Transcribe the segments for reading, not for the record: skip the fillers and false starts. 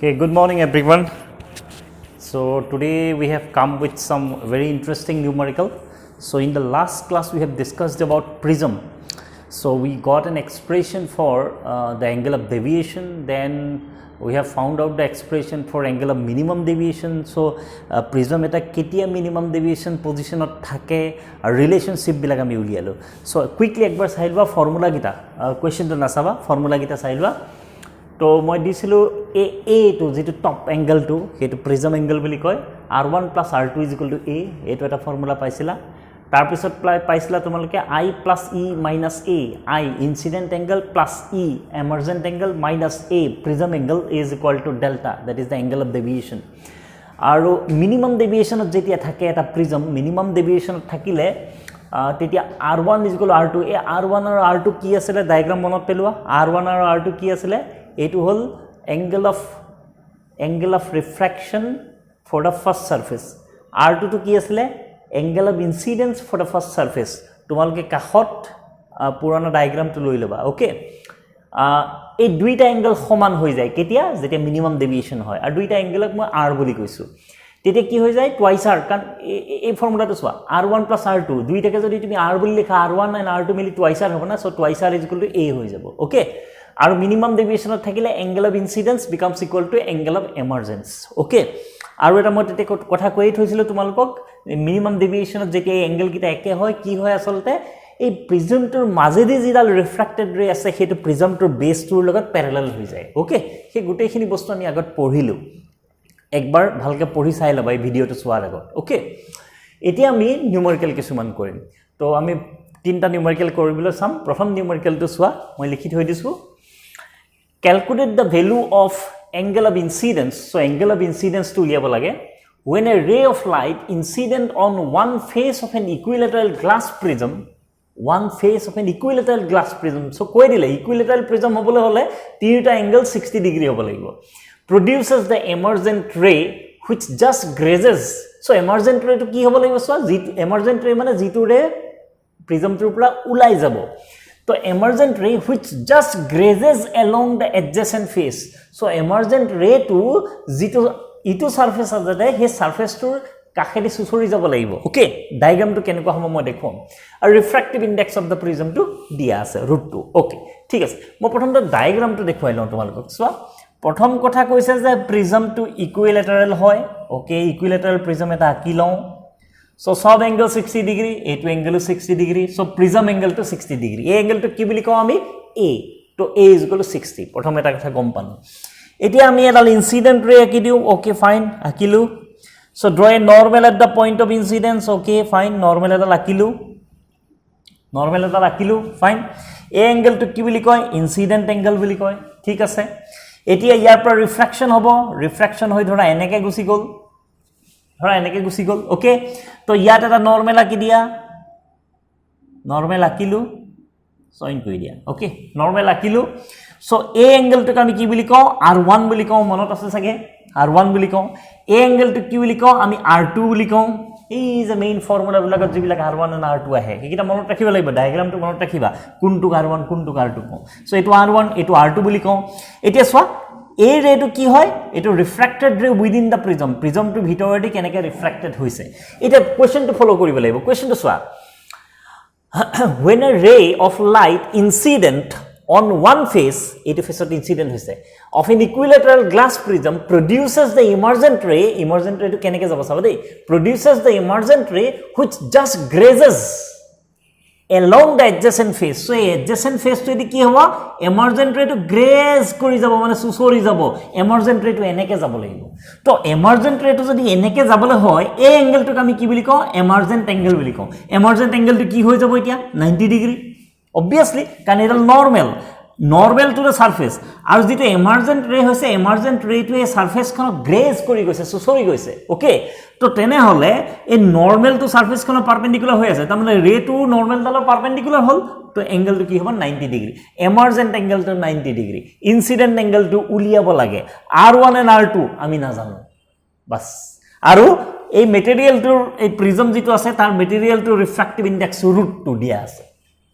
Okay, good morning everyone. So today we have come with some very interesting numerical. So in the last class we have discussed about prism. So we got an expression for the angle of deviation, then we have found out the expression for angle of minimum deviation. So prism eta ketia minimum deviation position ot thake relationship bilag ami ulialo. So quickly ekbar sailwa formula gita question to nasaba formula gita sailwa. तो मैं दिसिलो ए to जेटु tub angle two हेतु prism angle বুলি কয় r1 + r2 = a এটো এটা formula পাইছিলা তার পিছত পাইছিলা তোমালকে i + e - a i incident angle + e emergent angle - a prism angle is equal to delta, that is the angle of deviation. আৰু minimum deviation যেতিয়া থাকে এটা প্ৰিজম minimum deviation থাকিলে তেতিয়া r1 = r2 এ r1 আৰু r2 কি আছিল diagram মনত পেলোৱা r1 আৰু r2 কি আছিল এটো হল angle of refraction for the first surface, r2 to কি আছিল angle of incidence for the first surface. তোমালকে কাখত পুরানা ডায়াগ্রামটো লৈ লবা ওকে এই দুইটা অ্যাঙ্গেল সমান হৈ যায় কেতিয়া যেতিয়া মিনিমাম ডেভিয়েশন হয় আৰু দুইটা অ্যাঙ্গেলক মই r বুলি কৈছো তেতিয়া কি হৈ যায় টুৱাইস r কারণ এই ফর্মুলাটো সোয়া r1 + r2 দুইটাকে যদি তুমি r বুলি লেখা r1 and r2 মিলি টুৱাইস r হ'ব না সো টুৱাইস r = a হৈ যাব ওকে আৰু মিনিমাম ডেভিয়েশন থাকিলে angle of incidence becomes equal to angle of emergence okay আৰু এটা মই তেতে কথা কৈ থৈছিল তোমালকক মিনিমাম ডেভিয়েশনত যেতিয়া অ্যাঙ্গেল কিটা একে হয় কি হয় আসলতে এই প্ৰিজমটোৰ মাজেদি যিডাল ৰিফ্ৰেক্টেড ৰে আছে হেতু প্ৰিজমটোৰ বেসটোৰ লগত প্যাৰালাল হৈ যায় ওকে সেই গুটেইখিনি বস্তু আমি আগত পঢ়িলো একবাৰ ভালকে পঢ়ি চাই লবা এই ভিডিওটো চোৱাৰ আগত ওকে এতিয়া আমি নিউমেৰিকেল কিছুমান কৰিম তো আমি তিনটা নিউমেৰিকেল কৰিবলৈ চাম প্ৰথম নিউমেৰিকেলটো চোৱা মই লিখি থৈ দিছো calculate the value of angle of incidence. So angle of incidence to uliaba lage when a ray of light incident on one face of an equilateral glass prism, so koi dile equilateral prism hobole hole tinita angle 60 degree hobo lagibo, produces the emergent ray which just grazes. So emergent ray to ki hobo lagibo so emergent ray mane jitu ray prism tur pura ulai jabo. So emergent ray which just grazes along the adjacent face. So emergent ray to jitu itu surface ajate he surface tur kakhedi susori jabo lagibo okay diagram to keneko homo moi dekhom and refractive index of the prism to dia ase √2 okay ঠিক আছে মই প্ৰথম তো diagram to দেখুৱাই লওঁ তোমালোকক so প্ৰথম কথা কৈছে যে প্ৰিজম to equilateral হয় okay equilateral prism এটা আকি লওঁ. So sub angle 60 degree, a to angle 60 degree. So prism angle to 60 degree. A angle to ki boli kau ami a. To a is equal to 60. Prothom eta kotha gom panu. Etia ami edal incident ray aki diu. Okay fine. Akilu. So draw a normal at the point of incidence. Okay fine. Normal edal akilu. Fine. A angle to ki boli kau incident angle boli kau. Thik ase. Etia yar par refraction hobo. Refraction hoi dhora eneke gusi gol. ধৰা এনেকে গুছি গল okay তো ইয়াত এটা নৰমাল আকি দিয়া নৰমাল আকিলু সইন কৰি দিয়া ওকে নরমাল আকিলু সো এ অ্যাঙ্গেলটো আমি কি বুলি কও r1 বুলি কও মনত আছে সাগে r1 বুলি কও এ অ্যাঙ্গেলটো কি বুলি কও আমি r2 বুলি কও এই যে মেইন ফর্মুলা বিলাকত যিবিলাক r1 and r2 আহে কিটা মনত ৰাখিব লাগিব ডায়াগ্ৰামটো মনত ৰাখিবা কোনটো r1 কোনটো r2 কও সো এটো r1 এটো r2 বুলি কও এতিয়া সোৱা এই ৰেটো কি হয় এটো refracted ray within the prism টু ভিতৰদি কেনেকে ৰিফ্ৰ্যাক্টেড হৈছে এটা কোৱেশ্চন টু ফলো কৰিব লাগিব কোৱেশ্চন টু সোৱা when a ray of light incident on one face এটা ফেসত incident হৈছে of an equilateral glass prism produces the emergent ray to কেনেকে যাব চাবা দেই produces the emergent ray which just grazes along the adjacent face. So adjacent face to edi ki hobo emergent ray to graze kori jabo mane susori jabo emergent ray to eneke jabo lagibo to emergent ray to jodi eneke jabole hoy a angle to ami ki boli ko emergent angle boli ko emergent angle to ki hoy jabo etia 90 degree obviously kan এটা normal to the surface আৰু যেটো emergent ray হৈছে emergent ray to a surface খন graze কৰি গৈছে susori গৈছে okay তো তেনে হলে এই নরমাল টু সারফেস কোন পারপেন্ডিকুলার হৈ আছে তার মানে রে টু নরমাল ডালৰ পারপেন্ডিকুলার হল তো অ্যাঙ্গেল টু কি হ'ব 90 ডিগ্রি এমার্জেন্ট অ্যাঙ্গেল টু 90 ডিগ্রি ইনসিডেন্ট অ্যাঙ্গেল টু উলিয়াব লাগে r1 and r2 আমি না জানো বাস আৰু এই মেটেৰিয়েল টুৰ এই প্ৰিজম যেটো আছে তাৰ মেটেৰিয়েল টু ৰিফ্ৰ্যাক্টিভ ইনডেক্স √2 দিয়া আছে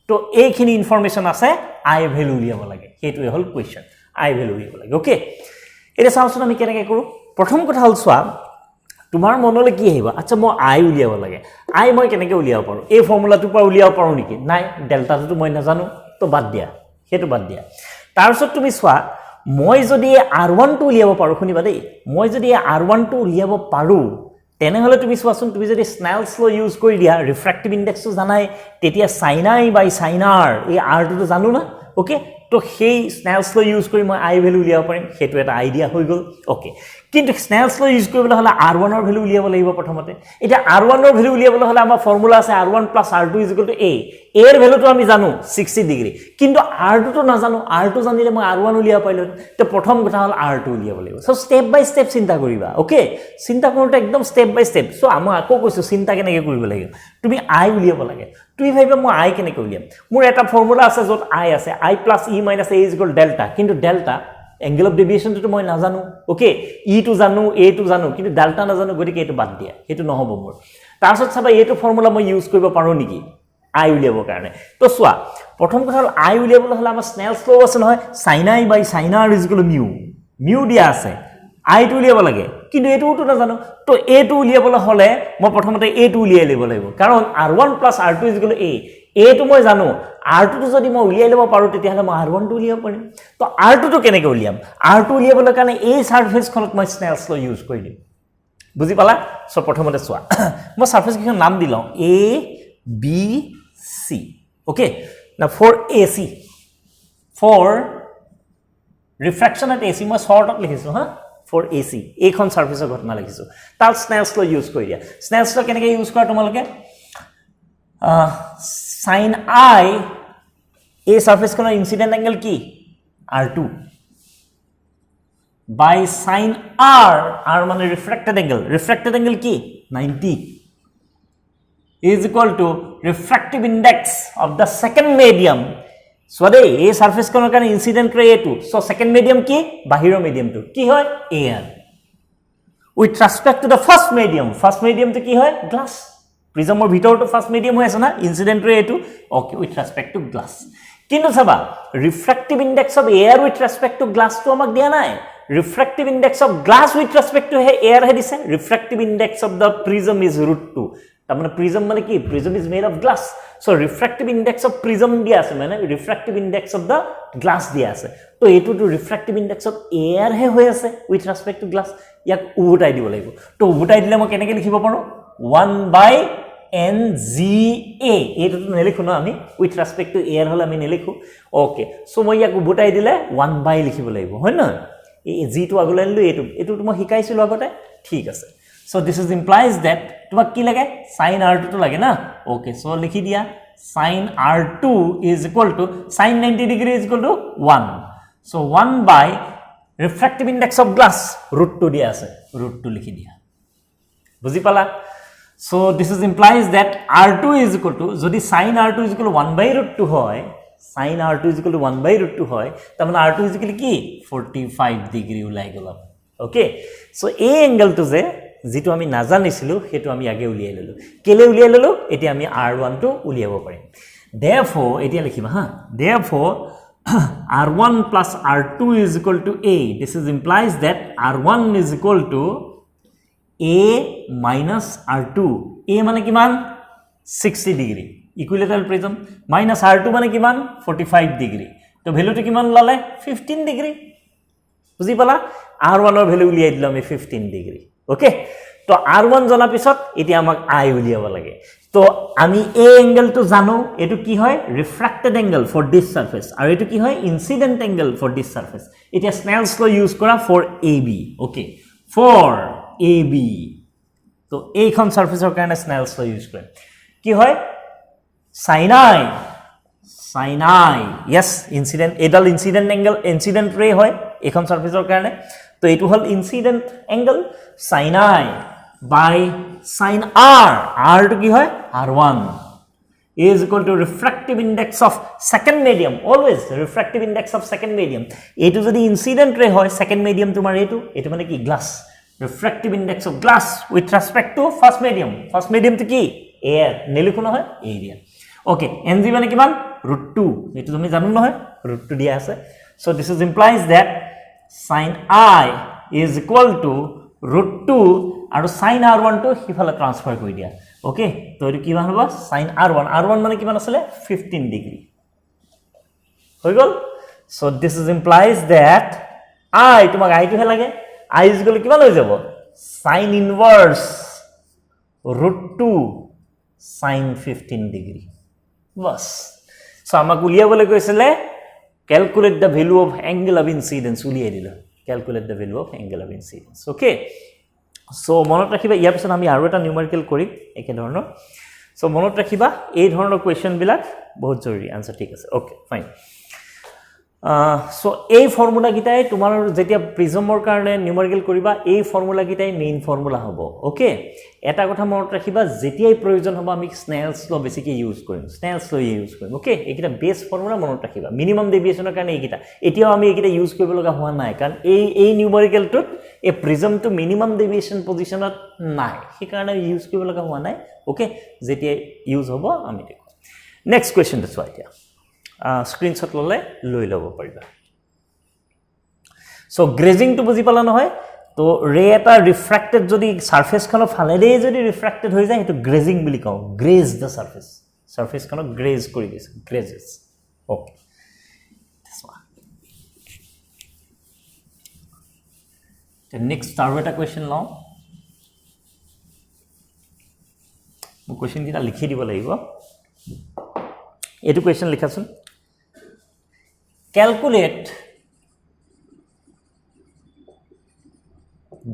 তো এইখিনি ইনফৰমেশন আছে আই ভ্যালু উলিয়াব লাগে হেতুৱে হল কোৱেশ্চন আই ভ্যালু উলিয়াব লাগে ওকে এটা চাওঁচোন আমি কেনেকৈ কৰোঁ প্ৰথম কথা হ'ল চোৱা তোমাৰ মনলৈ কি আহিব আচ্ছা মই আই উলিয়াব লাগে আই মই কেনেকৈ উলিয়াব পাৰোঁ এই ফৰ্মুলাটোৰ পৰা উলিয়াব পাৰোঁ নেকি নাই ডেল্টাটোতো মই নাজানো তো বাদ দিয়া সেইটো বাদ দিয়া তাৰপিছত তুমি চোৱা মই যদি R1 টো উলিয়াব পাৰোঁ শুনিবা দেই মই যদি R1 টো উলিয়াব পাৰোঁ তেনেহলে তুমি চোৱাচোন তুমি যদি স্নেলছ ল ইউজ কৰি দিয়া ৰিফ্ৰেক্টিভ ইনডেক্সটো জানাই তেতিয়া sin i by sin r এই r টো জানো না ওকে তো সেই স্নেলছ ল ইউজ কৰি মই i ভ্যালু উলিয়াব পাৰিম সেইটো এটা আইডিয়া হৈ গল ওকে কিন্তু স্নেলছ ল ইউজ কৰিবলৈ হলে r1 ৰ ভ্যালু উলিয়াব লাগিব প্ৰথমতে এটা r1 ৰ ভ্যালু উলিয়াবলৈ হলে আমাৰ ফৰ্মুলা আছে r1 + r2 a a এৰ ভ্যালুটো আমি জানো 60 ডিগ্ৰী কিন্তু r2 তো নাজানো r2 জানিলে মই r1 উলিয়াব পাৰিলো তো প্ৰথম কথা হল r2 উলিয়াব লাগিব সো স্টেপ বাই স্টেপ চিন্তা কৰিবা ওকে চিন্তা কৰোতে একদম স্টেপ বাই স্টেপ সো আমি আকৌ কৈছো চিন্তা কেনেকৈ কৰিব লাগিব তুমি i উলিয়াব লাগে তুমি ভাবিবা মই i কেনেকৈ উলিয়াম মোৰ এটা ফৰ্মুলা আছে যত i আছে i + e - a = ডেল্টা কিন্তু delta angle of deviation to মই নাজানো ওকে e to জানো a to জানো কিন্তু ডেল্টা নাজানো গতিকে এটো বাদ দিয়া হেতু নহব মোৰ তাৰছত চাবা এটো ফৰ্মুলা মই ইউজ কৰিব পাৰো নেকি i উলিয়াবৰ কাৰণে তো সোৱা প্ৰথম কথা হল i উলিয়াবলৈ হলে আমাৰ স্নেলছ ল আছে নহয় sin i / sin r = mu দিয়া আছে i টো উলিয়াব লাগে কিন্তু এটোটো নাজানো তো a টো উলিয়াবলৈ হলে মই প্ৰথমতে a টো উলিয়াই লব লাগিব কাৰণ r1 + r2 = a টো মই জানো r2 টো যদি মই উলিয়াই লব পাৰো তেতিয়া হলে মই r1 টো উলিয়াব পাৰিম তো r2 টো কেনেকৈ উলিয়াম r2 উলিয়াবলৈ কাৰণে এই সাৰফেসখনত মই স্নেলছ ল ইউজ কৰি দিম বুজি পালা সো প্ৰথমতে চোৱা মই সাৰফেস কিখন নাম দিলও a b c okay now for ac for refraction at ac মই শর্টত লিখিছো হা for ac এইখন সাৰফেসৰ ঘটনা লিখিছো তাল স্নেলছ ল ইউজ কৰি দিয়া স্নেলছ ল কেনেকৈ ইউজ কৰা তোমালোকে sin i a surface কোন incident angle কি r2 by sin r মানে refracted angle কি 90 is equal to refractive index of the second medium so they a surface কোন কারণে incident ray a2 so second medium কি বাহিৰৰ medium টো কি হয় air with respect to the first medium তো কি হয় glass প্ৰিজমৰ ভিতৰটো ফাৰ্স্ট মিডিয়াম হৈ আছে না ইনসিডেন্ট ৰে এটো ওকে উইথ ৰেসপেক্ট টু গ্লাস কিন্তু চাবা refractive index of air with respect to glass তো আমাক দিয়া নাই refractive index of glass with respect to air হে দিছে refractive index of the prism is √2 তার মানে প্রিজম মানে কি prism is made of glass so refractive index of prism দিয়া আছে মানে refractive index of the glass দিয়া আছে তো এটো two refractive index of air হে হৈ আছে উইথ রেসপেক্ট টু গ্লাস ইয়াক উভতাই দিব লাগিব তো উভতাই দিলে মই কেনেকৈ লিখিব পাৰো 1/nga এটো তো নেলিখো না আমি উইথ রেসপেক্ট টু এয়ার হলে আমি নেলিখো ওকে সো মই ইয়াক উভতাই দিলে 1 / লিখিব লাগিব হয় না এই জি টো আগলৈ আনিলো এটো তো মই শিকাইছিলো আগতে ঠিক আছে so this is implies that তোমাক কি লাগে sin r2 তো লাগে না ওকে সো লিখি দিয়া sin r2 is equal to sin 90 degree is equal to 1 so 1 / refractive index of glass √2 দিয়া আছে √2 লিখি দিয়া বুজি পালা so this is implies that r2 is equal to যদি sin r2 is equal to 1/√2 হয় sin r2 is equal to 1/√2 হয় তার মানে r2 is equal to কি 45 ডিগ্রি উলাই গল ওকে সো এই অ্যাঙ্গেলটো যে যেটো আমি না জানিছিলো হেতু আমি আগে উলিয়াই ললো কেলে উলিয়াই ললো এটি আমি r1 টো উলিয়াব পাৰিম therefore এটি লিখিবা হা therefore r1 plus r2 is equal to a this is implies that r1 is equal to a minus r2 a মানে কিমান 60 degree equilateral prism minus r2 মানে কিমান 45 ডিগ্রি তো ভ্যালুটো কিমান ললে 15 ডিগ্রি বুজি পালা r1 এর ভ্যালু উলিয়াই দিলাম 15 ডিগ্রি ওকে তো r1 জনা পিছত এটি আমাক i উলিয়াব লাগে তো আমি এই অ্যাঙ্গেলটো জানো এটো কি হয় refracted angle for this surface আর এটো কি হয় incident angle for this surface এটা স্নেলস ল ইউজ করা for ab okay for ab তো এইখন সাৰফেসৰ কাৰণে স্নেলস ল ইউজ কৰে কি হয় sin i yes incident এডাল ইনসিডেন্ট অ্যাঙ্গেল ইনসিডেন্ট রে হয় এইখন সাৰফেসৰ কাৰণে তো এটো হল incident angle sin i by sin r to কি হয় r1 is equal to refractive index of second medium always refractive index of second medium এটো যদি ইনসিডেন্ট রে হয় সেকেন্ড মিডিয়াম তোমার এটো মানে কি glass refractive index of glass with respect to first medium to কি air নেলিখো নহয় area okay ng মানে কিমান √2 এটো তুমি জানো নহয় √2 দিয়া আছে so this is implies that sin I is equal to root 2 আৰু sin R1 টো হিফালে ট্ৰান্সফাৰ কৰি দিয়া ওকে তো এটো কিমান হ'ব sin R1 মানে কিমান আছিল 15 ডিগ্ৰী হৈ গল so this is implies that I তোমাক I টো হে লাগে I is equal কিমান হৈ যাব sin inverse root 2 sin 15 degree বস so আমাক উলিয়াবলৈ কৈছিলে calculate the value of angle of incidence উলিয়াই দিলা calculate the value of angle of incidence okay so মনত ৰাখিবা ইয়াৰ পিছত আমি আৰু এটা নিউমেৰিকেল কৰিম একে ধৰণৰ so মনত ৰাখিবা এই ধৰণৰ কোৱেশ্চন বিলাক বহুত জৰুৰী আনসাৰ ঠিক আছে ওকে ফাইন so এই ফৰ্মুলা গিটাই তোমাৰ যেতিয়া প্ৰিজমৰ কাৰণে নিউমেৰিকেল কৰিবা এই ফৰ্মুলা গিটাই মেইন ফৰ্মুলা হ'ব ওকে এটা কথা মনত ৰাখিবা যেতিয়াই প্ৰয়োজন হ'ব আমি স্নেলস ল বেছিকৈ ইউজ কৰিম স্নেলস ল ইউজ কৰিম ওকে এইকিটা বেস ফৰ্মুলা মনত ৰাখিবা মিনিমাম ডেভিয়েশনৰ কাৰণে এইকিটা এতিয়াও আমি এইকিটা ইউজ কৰিব লগা হোৱা নাই কাৰণ এই নিউমেৰিকেলটোত এই প্ৰিজমটো মিনিমাম ডেভিয়েশন পজিশনত নাই সেই কাৰণে ইউজ কৰিব লগা হোৱা নাই ওকে যেতিয়া ইউজ হ'ব আমি দেখো নেক্সট কোৱেশ্চনটো চোৱা এতিয়া স্ক্ৰিনশ্বট ললে লৈ লব পাৰিবা সো গ্ৰেজিং টু বুজি পালা নহয় তো ৰে এটা ৰিফ্ৰেক্টেড যদি সাৰফেস খনৰ ফালেৰে যদি ৰিফ্ৰেক্টেড হৈ যায় এটো গ্ৰেজিং বুলি কও গ্ৰেজ দা সাৰফেস খনক গ্ৰেজ কৰি দিছে গ্ৰেজেস ওকে তে নেক্সট আৰু এটা কোৱেশ্চন লও মই কোৱেশ্চন কিটা লিখি দিব লাগিব এটো question লিখাছোন calculate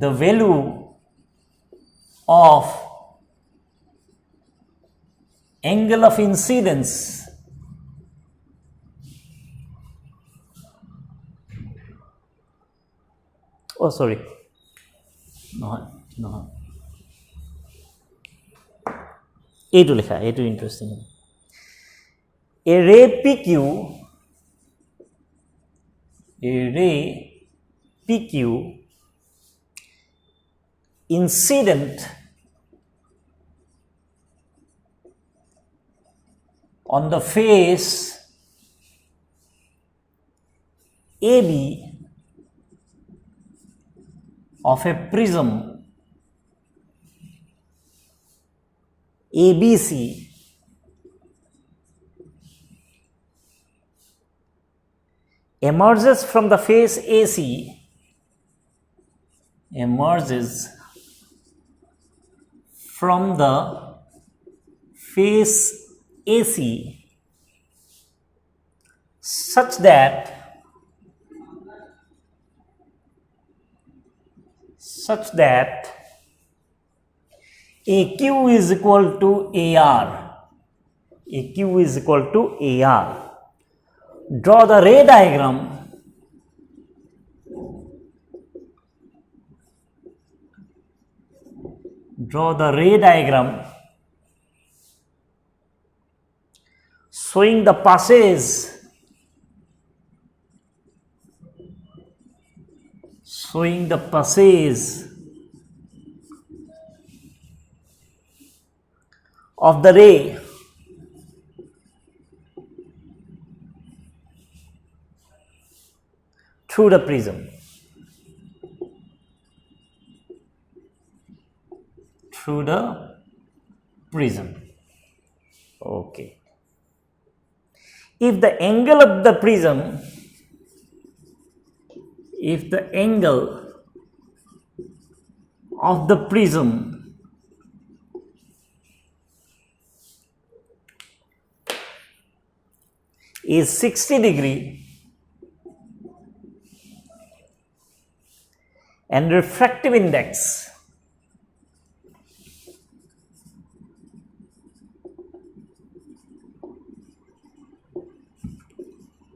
the value of angle of incidence oh sorry no এইটো লেখা এইটো interesting a ray PQ incident on the face AB of a prism ABC emerges from the face AC emerges from the face AC such that AQ is equal to AR draw the ray diagram showing the passage of the ray through the prism okay if the angle of the prism is 60 degree and refractive index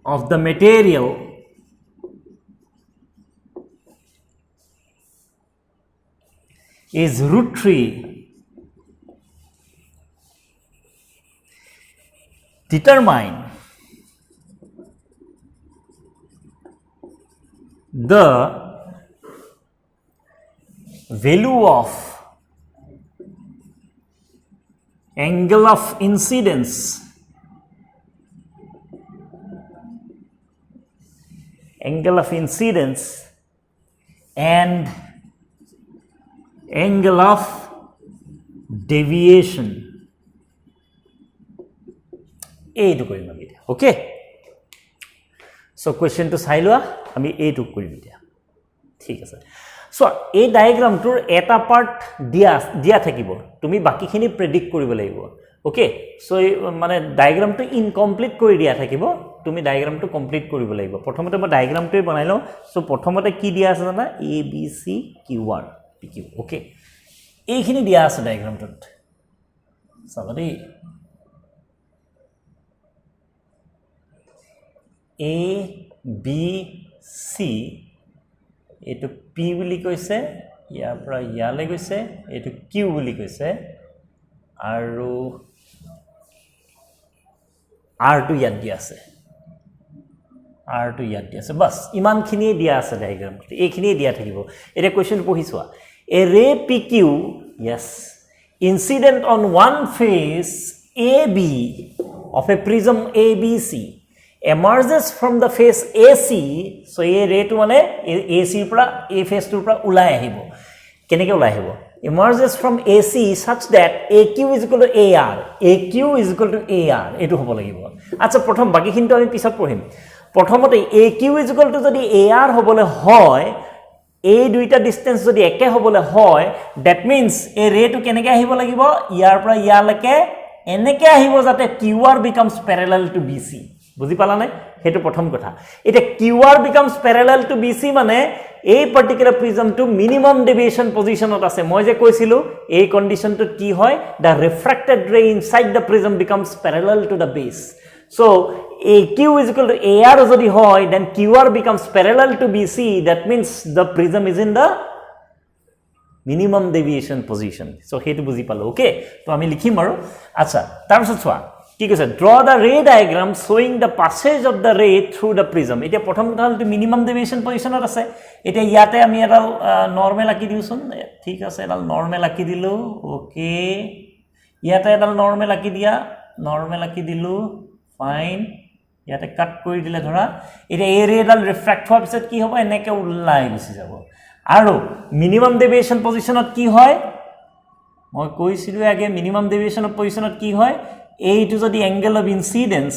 of the material is √3 determine the value of angle of incidence angle of incidence and angle of deviation এইটো কৰিম আমি okay so কোৱেশ্চনটো চাই লোৱা আমি এইটো কৰিম এতিয়া ঠিক আছে সো এই ডায়াগ্ৰামটোৰ এটা পাৰ্ট দিয়া থাকিব তুমি বাকিখিনি প্ৰেডিক্ট কৰিব লাগিব ওকে সো মানে ডায়াগ্ৰামটো ইনকমপ্লিট কৰি দিয়া থাকিব তুমি ডায়াগ্ৰামটো কমপ্লিট কৰিব লাগিব প্ৰথমতে মই ডায়াগ্ৰামটোই বনাই লওঁ সো প্ৰথমতে কি দিয়া আছে জানা A B C Q R P Q okay এইখিনি দিয়া আছে ডায়াগ্ৰামটোত চাবা দেই A B C এটো P বুলি কৈছে ইয়াৰ পৰা ইয়ালে গৈছে এটো Q বুলি কৈছে আৰু R টো ইয়াত দিয়া আছে R টো ইয়াত দিয়া আছে বাস ইমানখিনিয়ে দিয়া আছে ডায়াগ্ৰামত এইখিনিয়ে দিয়া থাকিব এটা question পঢ়িছোৱা a ray PQ yes incident on one face AB of a prism ABC emerges from the face AC so a ray to mane AC pra a face to pra ulai ahibo keneke ulai ahibo emerges from AC such that AQ is equal to AR AQ is equal to AR etu hobo lagibo acha prothom baki kintu ami pisat pohim prothomote AQ is equal to jodi AR hobole hoy এই দুইটা distance যদি একে হবলে হয় that means a ray to keneke ahibo lagibo ইয়াৰ পৰা ইয়ালৈকে এনেকে আহিব যাতে QR becomes parallel to BC বুজি পালা নাই হেতু প্ৰথম কথা এটা QR becomes parallel to BC মানে এই পার্টিকুলার প্রিজমটো মিনিমাম ডেভিয়েশন পজিশনত আছে মই যে কৈছিলো এই কন্ডিশনটো কি হয় the refracted ray inside the prism becomes parallel to the base so AQ is equal to AR যদি হয় then QR becomes parallel to BC that means the prism is in the minimum deviation position so হেতু বুজি পালো okay তো আমি লিখিম আৰু আচ্ছা তাৰপিছত চোৱা কি কৈছে draw the ray diagram showing the passage of the ray through the prism এটা প্ৰথম কথা হল minimum deviation positionত আছে এটা ইয়াতে আমি এটা নরমাল আকি দিউছন ঠিক আছে এটা নরমাল আকি দিলো ওকে ইয়াতে এটা নরমাল আকি দিলো ফাইন ইয়াতে কাট কৰি দিলে ধৰা এটা এই ৰে ডাল ৰিফ্ৰেক্ট হোৱাৰ পিছত কি হ'ব এনেকে উলাই গুছি যাব আৰু মিনিমাম ডেভিয়েশন পজিশনত কি হয় মই কৈছিলো আগে মিনিমাম ডেভিয়েশন পজিশনত কি হয় এইটো যদি অ্যাঙ্গেল অফ ইনসিডেন্স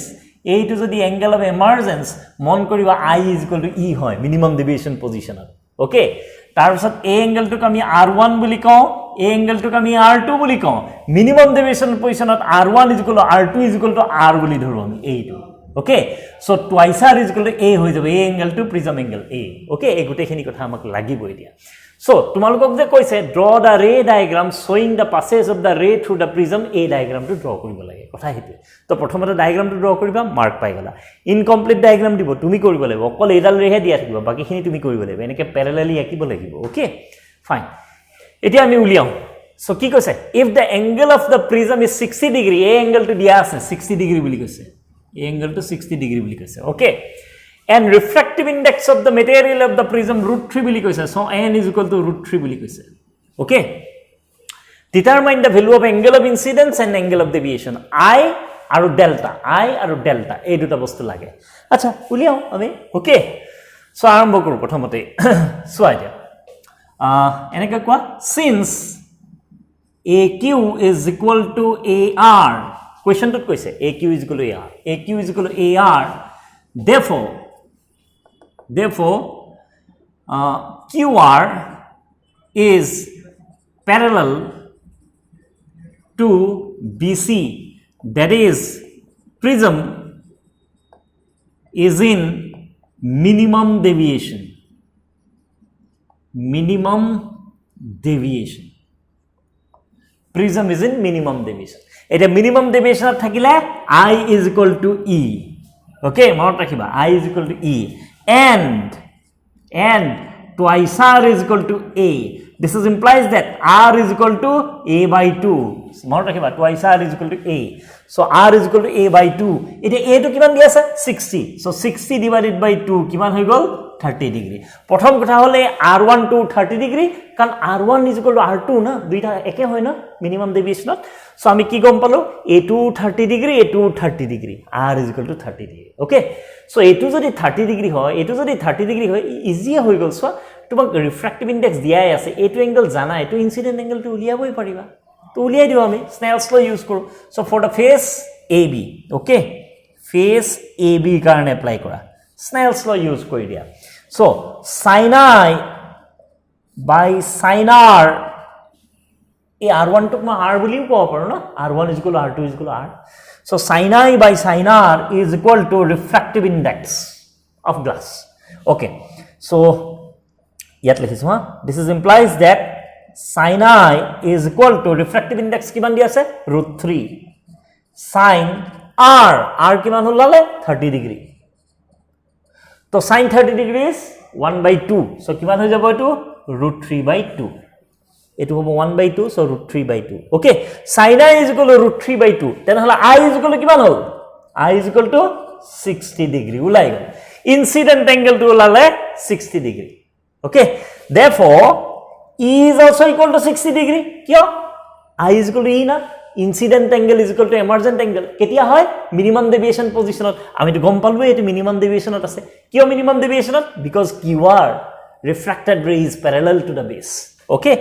এইটো যদি অ্যাঙ্গেল অফ এমার্জেন্স মন কৰিবা I = E হয় মিনিমাম ডেভিয়েশন পজিশনত ওকে তাৰপিছত এই অ্যাঙ্গেলটোক আমি R1 বুলি কওঁ এই অ্যাঙ্গেলটোক আমি R2 বুলি কওঁ minimum deviation পজিশনত R1 = R2 = R বুলি ধৰো আমি এইটো okay so twice R = A হৈ যাব এই অ্যাঙ্গেলটো প্রিজম অ্যাঙ্গেল A ওকে এই গুটেখিনি কথা আমাক লাগিব এতিয়া সো তোমালোকক যে কৈছে draw the ray diagram showing the passage of the ray through the prism এই ডায়াগ্ৰামটো ড্ৰ কৰিব লাগে কথা হেতু তো প্ৰথমতে ডায়াগ্ৰামটো ড্ৰ কৰিবা মাৰ্ক পাই গলা ইনকমপ্লিট ডায়াগ্ৰাম দিব তুমি কৰিব লাগিব অকল এডাল ৰেহে দিয়া থাকিব বাকিখিনি তুমি কৰিব লাগিব এনেকে প্যাৰালেলি আকিব লাগিব ওকে ফাইন এতিয়া আমি উলিয়াও সো কি কৈছে if the angle of the prism is 60 degree এই অ্যাঙ্গেলটো দিয়া আছে 60 ডিগ্ৰী বুলি কৈছে এই অ্যাঙ্গেলটো 60 ডিগ্ৰী বুলি কৈছে okay and refractive index of the material of the prism √3 বুলি কৈছে so n = √3 বুলি কৈছে okay determine the value of angle of incidence and angle of deviation I আৰু delta এই দুটা বস্তু লাগে আচ্ছা উলিয়াও আমি ওকে সো আৰম্ভ কৰো প্ৰথমতে সোয়া দিয়া এনেকা কোৱা since AQ is equal to AR question টোত কৈছে AQ is equal to AR AQ is equal to AR therefore QR is parallel to BC that is prism is in minimum deviation prism is in minimum deviation এটা minimum deviation থাকিলে I is equal to E okay মনত ৰাখিবা I is equal to E and twice R is equal to A this is implies that R is equal to A by 2 মনত ৰাখিবা twice R is equal to A so R is equal to A by 2 এটা A টো কিমান দিয়া আছে 60 so 60 divided by 2 কিমান হৈ গল 30 degree প্ৰথম কথা হলে R1 to 30 ডিগ্ৰী কারণ R1 is equal to R2 না দুইটা একে হয় না মিনিমাম ডেভিয়েশনত সো আমি কি গম পালো A2 30 degree A2 30 degree R is equal to 30 degree okay so এইটো যদি 30 ডিগ্ৰী হয় এইটো যদি 30 ডিগ্ৰী হয় ইজিয়ে হৈ গ'ল চোৱা তোমাক ৰিফ্ৰেক্টিভ ইনডেক্স দিয়াই আছে এইটো এংগল জানা এইটো ইনসিডেন্ট এংগলটো উলিয়াবই পাৰিবা তো উলিয়াই দিও আমি স্নেলছ ল ইউজ কৰো so for the face AB okay face AB কাৰণে এপ্লাই কৰা স্নেলছ ল ইউজ কৰি দিয়া so sin I by sin R এই R1 টুক মই R বুলিও ক'ব পাৰো না R1 = R2 = R so sin I by sin R is equal to refractive index of glass okay so yet likhisu ha this is implies that sin I is equal to refractive index kiman di ase √3 sin R kiman hol lale 30 degree to sin 30 degree is 1/2 so kiman hoy jabo etu √3/2 etu hobo 1/2 so √3/2 okay sin I is equal to √3/2 then hola I is equal to kiman hol I is equal to 60 degree ulai gol incident angle to ulale 60 degree okay therefore E is also equal to 60 degree kyo I is equal to E na incident angle is equal to emergent angle ketia hoy minimum deviation position ami to gom palbo etu minimum deviation ase kyo minimum deviation because QR refracted ray is parallel to the base okay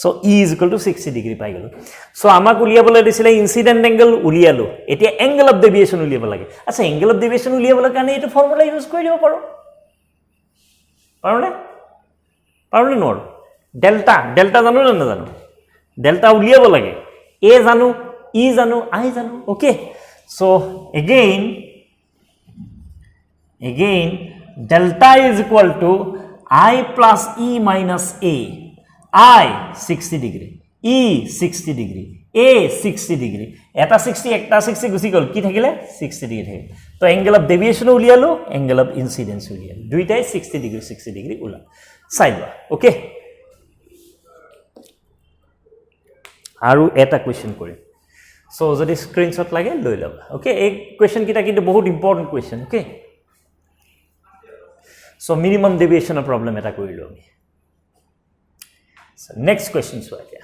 so E is equal to 60 degree pai gelo so amak uliyabole disile incident angle uliyalo etia angle of deviation uliyaba lage acha angle of deviation uliyabole kane etu formula use kori dibo paro parone nor delta janu na janu delta uliyabo lage a janu e janu I janu okay so again delta is equal to I plus E minus A I 60 degree E 60 degree A 60 degree eta 60 ekta 60 gusi gol ki thakile 60 degree thakile to angle of deviation ulialo angle of incidence ulialo duitai 60 degree ula side ba okay aru eta question kori so jodi screenshot lage loi laba okay ei question kita kintu bahut important question okay so minimum deviation problem eta korilo ami so next question so aja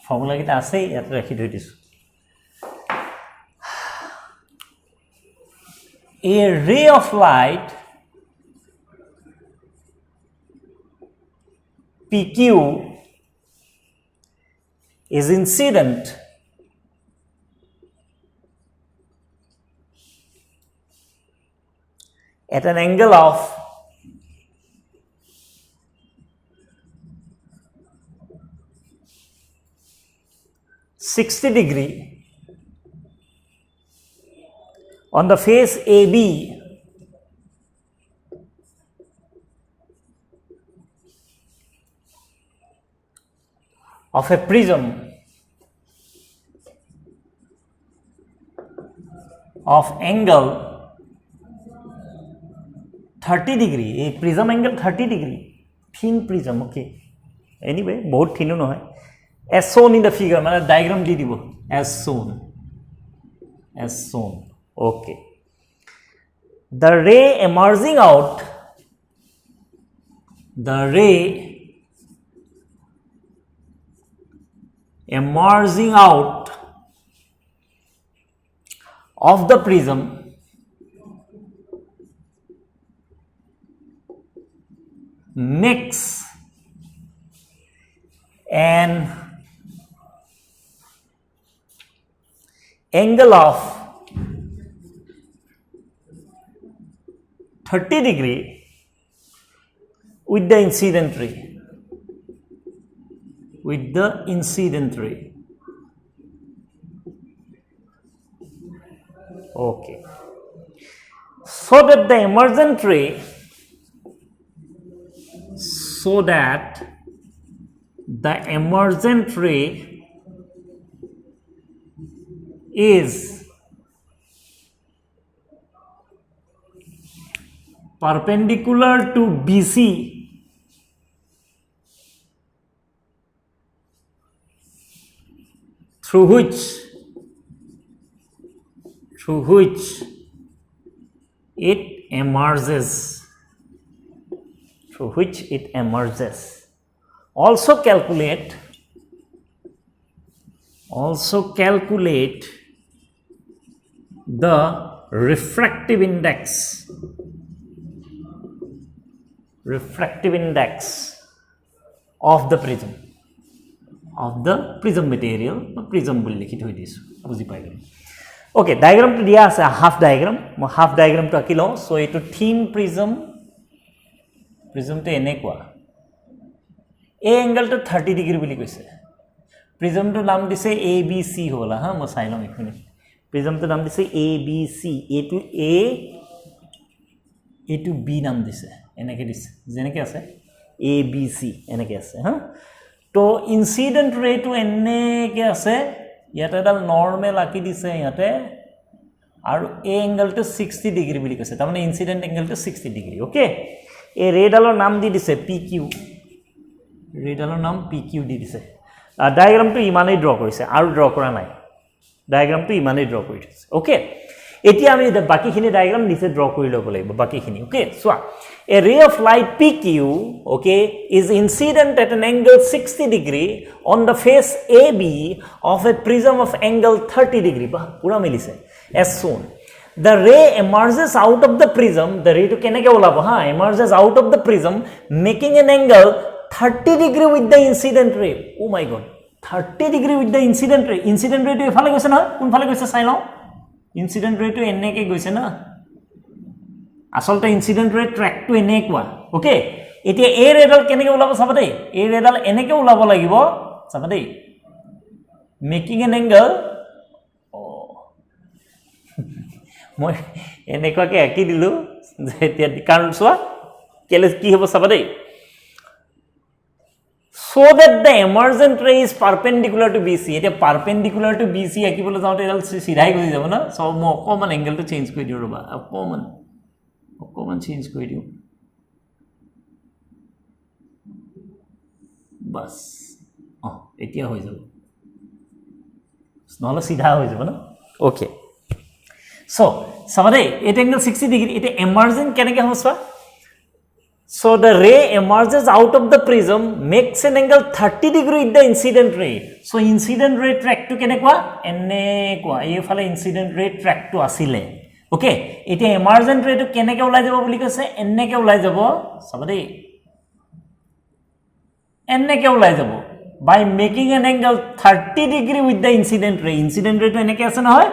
formula kita ase eta rakhi thoi disu a ray of light PQ is incident at an angle of 60 degree on the face AB of a prism of angle 30 degree a prism angle 30 degree thin prism okay anyway bahut thinu no hai as shown in the figure mane diagram di dibo as shown okay the ray emerging out of the prism makes an angle of 30 degree with the incident ray. Okay. So that the emergent ray is perpendicular to BC through which it emerges through which it emerges. Also calculate the refractive index of the prism material. Prism will likhi thoi disu buji pai gelu. Okay, diagram to dia ase half diagram. Mo half diagram to akilo. So eto thin prism to enekwa a angle to 30 degree boli koise. Prism to naam dise ABC hola ha mo sai lom ekhoni. Prism to naam dise ABC, a to B naam dise eneke dise jeneke ase ABC eneke ase ha. To incident ray to eneke ase yate dal normal aki dise yate aru a angle to 60 degree boli koise ta mane incident angle to 60 degree. Okay, a ray dalor naam di dise PQ, ray dalor naam PQ di dise. Diagram to imanei draw korise aru draw kora nai, diagram to imanei draw kori thise. Okay, etia ami baki khini diagram niche draw kori lobo lagibo baki khini. Okay, so a ray of light PQ, okay, is incident at an angle 60 degree on the face AB of a prism of angle 30 degree. Pura milise as shown. The ray emerges out of the prism, the ray to keneke olabo ha, emerges out of the prism making an angle 30 degree with the incident ray. Oh my god, 30 degree with the incident ray. Incident ray to efale goise na, kun phale goise sai lo. Incident ray to eneke goise na, asolte incident ray track to enekwa. Okay, etia a ray dal keneke ulabo saba dei, a ray dal eneke ulabo lagibo saba dei, making an angle মই এনেকুৱাকে আঁকি দিলো যেতিয়া কাৰণ চোৱা কেলে কি হ'ব চাবা দেই, so that the emergent ray is perpendicular to BC. এটা perpendicular to BC আঁকিবলৈ যাওঁতে এডাল সিধাই গুচি যাব না, সব মই অকমান এংগেলটো চেঞ্জ কৰি দিওঁ ৰবা, অকমান চেঞ্জ কৰি দিওঁ বাস, এতিয়া হৈ যাব নহলে সিধা হৈ যাব না. Okay, so samade it angle 60 degree it emerging keneke hosa. So the ray emerges out of the prism makes an angle 30 degree with the incident ray. So incident ray track to kenekwa enekwa ei phale incident ray track to asile. Okay, it emergent ray to keneke ulai jabo boli kase eneke ulai jabo samade eneke ulai jabo by making an angle 30 degree with the incident ray. Incident ray to eneke ase na hoy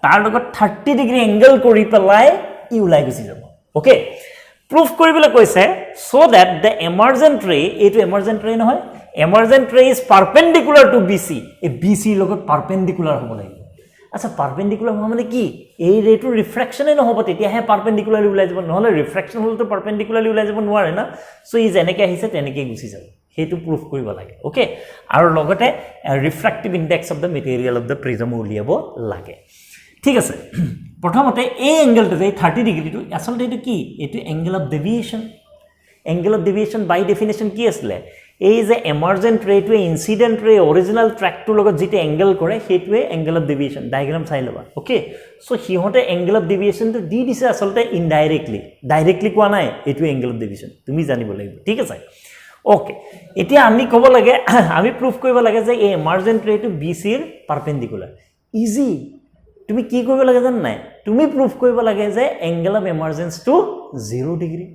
তাৰ লগত 30 degree angle কৰি পেলাই ই উলাই গুচি যাব. Okay, proof কৰিবলৈ কৈছে so that the emergent ray, এইটো emergent ray নহয়, emergent ray is perpendicular to BC. এই BC লগত পারপেন্ডিকুলার হ'ব লাগিব. আচ্ছা, পারপেন্ডিকুলার হ'ব মানে কি, এই ৰেটো ৰিফ্ৰেকশনে নহব, তেতিয়াহে পাৰপেন্ডিকুলাৰলি উলাই যাব, নহলে ৰিফ্ৰেকশন হলতো পাৰপেন্ডিকুলাৰলি উলাই যাব নোৱাৰে না. সো ই যেনেকৈ আহিছে তেনেকৈ গুচি যাব, সেইটো প্ৰুফ কৰিব লাগে. ওকে, আৰু লগতে refractive index of the material of the prism উলিয়াব লাগে. ঠিক আছে, প্ৰথমতে এই এংগেলটো যে 30 ডিগ্ৰীটো আসলে এটো কি, এটো angle of deviation. Angle of deviation by definition কি আসলে, এই যে এমার্জেন্ট রে টু ইনসিডেন্ট রে অরিজিনাল ট্ৰ্যাকটোৰ লগত যেটা এংগেল কৰে সেইটোৱে এংগেল অফ ডেভিয়েশন. ডায়াগ্রাম চাই লবা. ওকে, সো সিহঁতে এংগেল অফ ডেভিয়েশনটো দি দিছে আসলে ইনডাইৰেক্টলি, ডাইৰেক্টলি কোৱা নাই এইটো এংগেল অফ ডেভিয়েশন, তুমি জানিব লাগিব. ঠিক আছে, ওকে, এতিয়া আমি ক'ব লাগে, আমি প্রুফ কৰিব লাগে যে এই এমাৰ্জেন্ট ৰে টু বিসিৰ পাৰপেন্ডিকুলাৰ. ইজি, তুমি কি কৰিব লাগে জান নাই, তুমি প্ৰুফ কৰিব লাগে যে angle of emergence to 0 degree.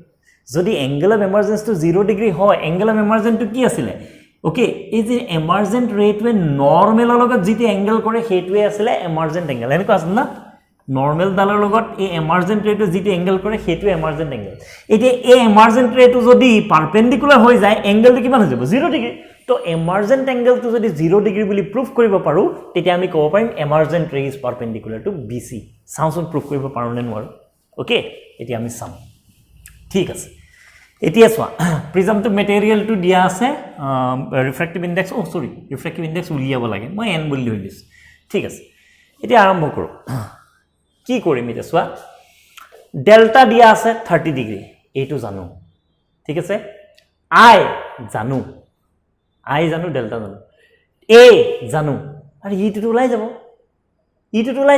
যদি angle of emergence to 0 degree হয়, এংগেল অফ এমার্জেন্স টু কি আছিলে, ওকে, এই যে এমার্জেন্ট ৰেটোৱে নৰ্মেলৰ লগত যেটো এংগেল কৰে সেইটোৱে আছিলে এমাৰ্জেন্ট এংগেল. এনেকুৱা আছিল না, নৰ্মেল ডালৰ লগত এই এমাৰ্জেন্ট ৰেটো যেটো এংগেল কৰে সেইটোৱে এমাৰ্জেন্ট এংগেল. এতিয়া এই এমাৰ্জেন্ট ৰেটো যদি পাৰপেন্ডিকুলাৰ হৈ যায়, এংগেলটো কিমান হৈ যাব, 0 ডিগ্ৰি. তো এমাৰ্জেন্ট এংগেলটো যদি 0 ডিগ্ৰি বুলি প্ৰুফ কৰিব পাৰো, তেতিয়া আমি ক'ব পাৰিম এমাৰ্জেন্ট ৰে ইজ পাৰপেন্ডিকুলাৰ টু বিসি. চাওঁচোন প্ৰুফ কৰিব পাৰো নে নোৱাৰো. ওকে, এতিয়া আমি চাম. ঠিক আছে, এতিয়া চোৱা, প্ৰিজমটো মেটেৰিয়েলটো দিয়া আছে, ৰিফ্ৰেক্টিভ ইনডেক্স, সৰি ৰিফ্ৰেক্টিভ ইনডেক্স উলিয়াব লাগে, মই এন বুলি ধৰি দিছোঁ. ঠিক আছে, এতিয়া আৰম্ভ কৰোঁ. কি কৰিম এতিয়া চোৱা, ডেল্টা দিয়া আছে 30 ডিগ্রি, এইটো জানো. ঠিক আছে, আই জানো, ডেল্টা জানো, এ জানো, আৰু ইটোটো ওলাই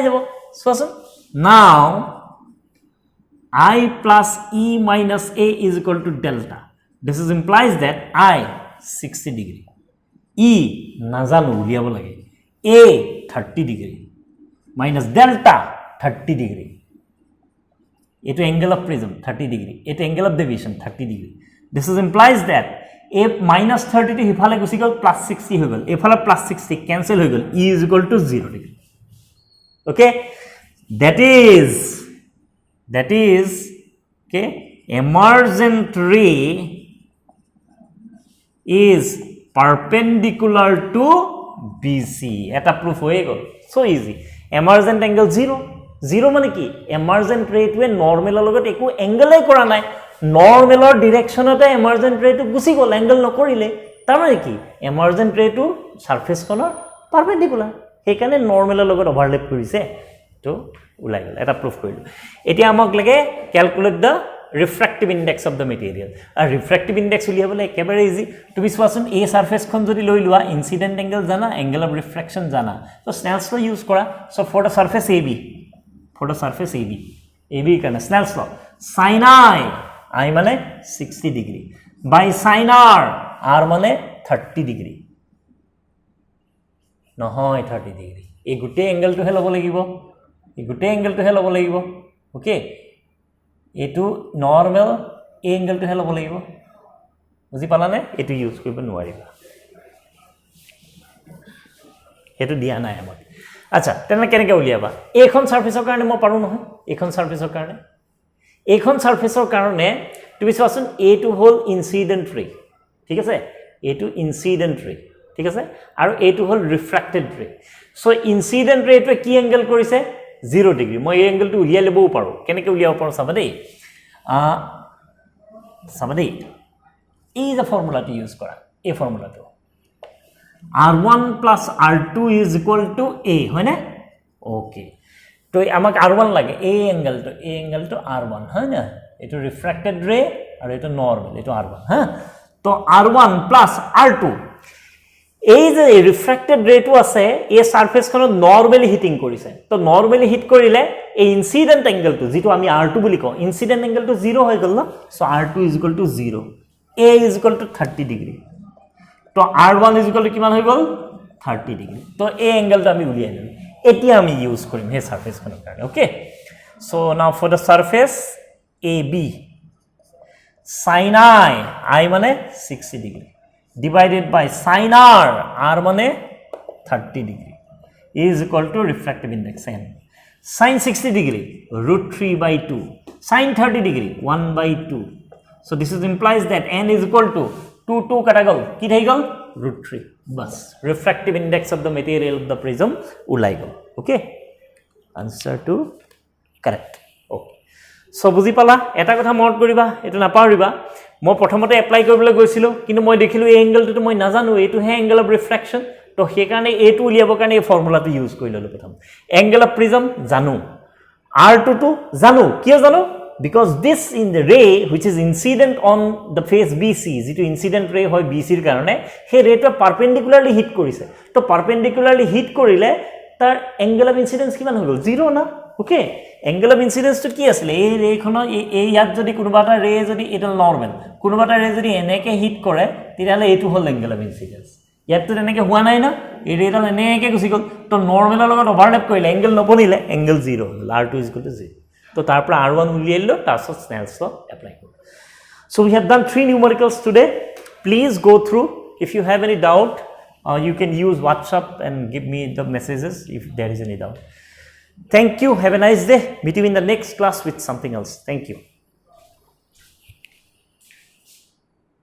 যাব, চোৱাচোন. নাও I plus E minus A is equal to delta. This is implies that I 60 degree. E নাজানো উলিয়াব লাগে A 30 degree minus delta 30 degree. It angle of prism 30 degree. It angle of deviation 30 degree. This is implies that A minus 30 to হিফালে গুছি গল plus 60 হৈ গল এফালে plus 60 cancel হৈ গল E is equal to 0 degree. Okay, that is okay, emergent ray is perpendicular to BC. এটা proof হয়ে গল, so easy. Emergent angle 0 মানে কি emergent ray টোৱে নৰমালৰ লগত একো এংগেলই কৰা নাই, নৰমালৰ ডিৰেকচনতে emergent ray টো গুছি গল এংগেল নকৰিলে, তাৰ মানে কি emergent ray টো সাৰফেসখনৰ পাৰপেন্ডিকুলাৰ, সেইকাৰণে নৰমালৰ লগত ওভাৰল্যাপ কৰিছে, তো ওলাই গল, এটা প্ৰুফ কৰিলো। এতিয়া আমাক লাগে calculate the refractive index of the material. আর refractive index উলিয়াবলে একেবারে ইজি। তুমি চোৱাচোন এই সাৰফেসখন যদি লৈ লোৱা ইনসিডেন্ট অ্যাঙ্গেল জানা, অ্যাঙ্গেল অফ ৰিফ্ৰাকশন জানা, তো স্নেলস ল ইউজ কৰা। So for the surface AB, AB কাৰণে স্নেলস ল sin I মানে 60 ডিগ্রি বাই sin R মানে 30 ডিগ্রি, নহয় 30 ডিগ্রি, এই গোটেই অ্যাঙ্গেলটোহে ল'ব লাগিব, ওকে। এটো নরমাল এই এঙ্গেলটোহে ল'ব লাগিব, বুজি পালানে? এটো ইউজ কৰিব নোৱাৰিবা, এটো দিয়া নাই আমাক। আচ্ছা, তেনে কেনেকৈ উলিয়াবা? এইখন সাৰফেসৰ কাৰণে মই পাৰো নহয়, এইখন সাৰফেসৰ কাৰণে তুমি চোৱাচোন এইটো হ'ল ইনসিডেন্ট ৰে, ঠিক আছে, এইটো ইনসিডেন্ট ৰে, ঠিক আছে, আৰু এইটো হ'ল ৰিফ্ৰেক্টেড ৰে। সো ইনসিডেন্ট ৰেটোৱে কি এঙ্গেল কৰিছে 0 ডিগ্ৰি। মই এই এঙ্গেলটো উলিয়াই ল'বও পাৰো, কেনেকৈ উলিয়াব পাৰো চাবা দেই, এই যে ফৰ্মুলাটো ইউজ কৰা, এই ফৰ্মুলাটো R1 plus R2 is equal to A, হয় না? ওকে, তো আমাক R1 লাগে, এই এঙ্গেলটো R1, হয় না? এইটো রিফ্র্যাক্টেড রে আর এটা নরমাল, এটা R1, হ্যাঁ। তো R1 plus R2, এই যে রিফ্র্যাক্টেড রেটো আছে এই সারফেসখনত নরমালি হিটিং কৰিছে, তো নৰমালি হিট কৰিলে এই ইনসিডেন্ট অ্যাঙ্গেলটো যেটো আমি R2 বুলি কওঁ, ইনসিডেন্ট অ্যাঙ্গেলটো 0 হৈ গল না, so R2 is equal to 0, A is equal to 30 degree, তো R1 is equal to কিমান হৈ গল 30 ডিগ্রি। তো এই অ্যাঙ্গেলটো আমি উলিয়াই লম, এতিয়া আমি ইউজ কৰিম এই সাৰফেসখনৰ কাৰণে, okay. So now for the surface AB, sin I মানে 60 degree divided by sin R মানে 30 degree is equal to refractive index n. Sin 60 degree √3/2, sin 30 degree 1/2. So this is implies that n is equal to 2 কাটা গল, কি থাকি গল √3, বাস refractive index of the material of the prism ওলাই গল, okay, answer to correct, okay। So বুজি পালা, এটা কথা মনত কৰিবা, এটা নাপাহৰিবা, মই প্ৰথমতে এপ্লাই কৰিবলৈ গৈছিলো কিন্তু মই দেখিলো এই এঙ্গেলটো মই নাজানো, এইটো হে এঙ্গেল অফ রিফ্রাকশন, তো সেই কাৰণে এইটো উলিয়াবৰ কাৰণে এই ফৰ্মুলাটো ইউজ কৰি ললো। প্ৰথম এঙ্গেল অফ প্ৰিজম জানো, R2 টো জানো, কিয় জানো, because this in the ray which is incident on the face BC, যেটো ইনসিডেন্ট রে হয় BC ৰ কাৰণে, সেই ৰেটো পাৰপেন্ডিকুলাৰলি হিট কৰিছে, তো পাৰপেন্ডিকুলাৰলি হিট কৰিলে তাৰ এঙ্গেল অফ ইনসিডেন্স কিমান হৈ গল 0 না, ওকে। এঙ্গেল অফ ইনসিডেন্স তো কি আছিল, এই ৰেখন এই ইয়াত যদি কোনোবা এটা ৰে যদি এটা নৰমাল কোনোবা এটা ৰে যদি এনেকে হিট কৰে তেতিয়াহলে এইটো হ'ল এঙ্গেল অফ ইনসিডেন্স, ইয়াত তো এনেকে হোৱা নাই না, এই ৰেডাল এনেকে গুছি গল, তো নৰমালৰ লগত ওভাৰল্যাপ কৰিলে এঙ্গেল নবনিলে, এঙ্গেল 0 হ'ল, R2 is equal to 0, তো তাৰ পৰা R1 উলিয়াই ললো, তাৰপিছত স্নেলছ ল এপ্লাই কৰিলো। So we have done 3 numericals today. Please go through. If you have any doubt, you can use WhatsApp and give me the messages if there is any doubt. Thank you. Have a nice day. Meet you in the next class with something else. Thank you.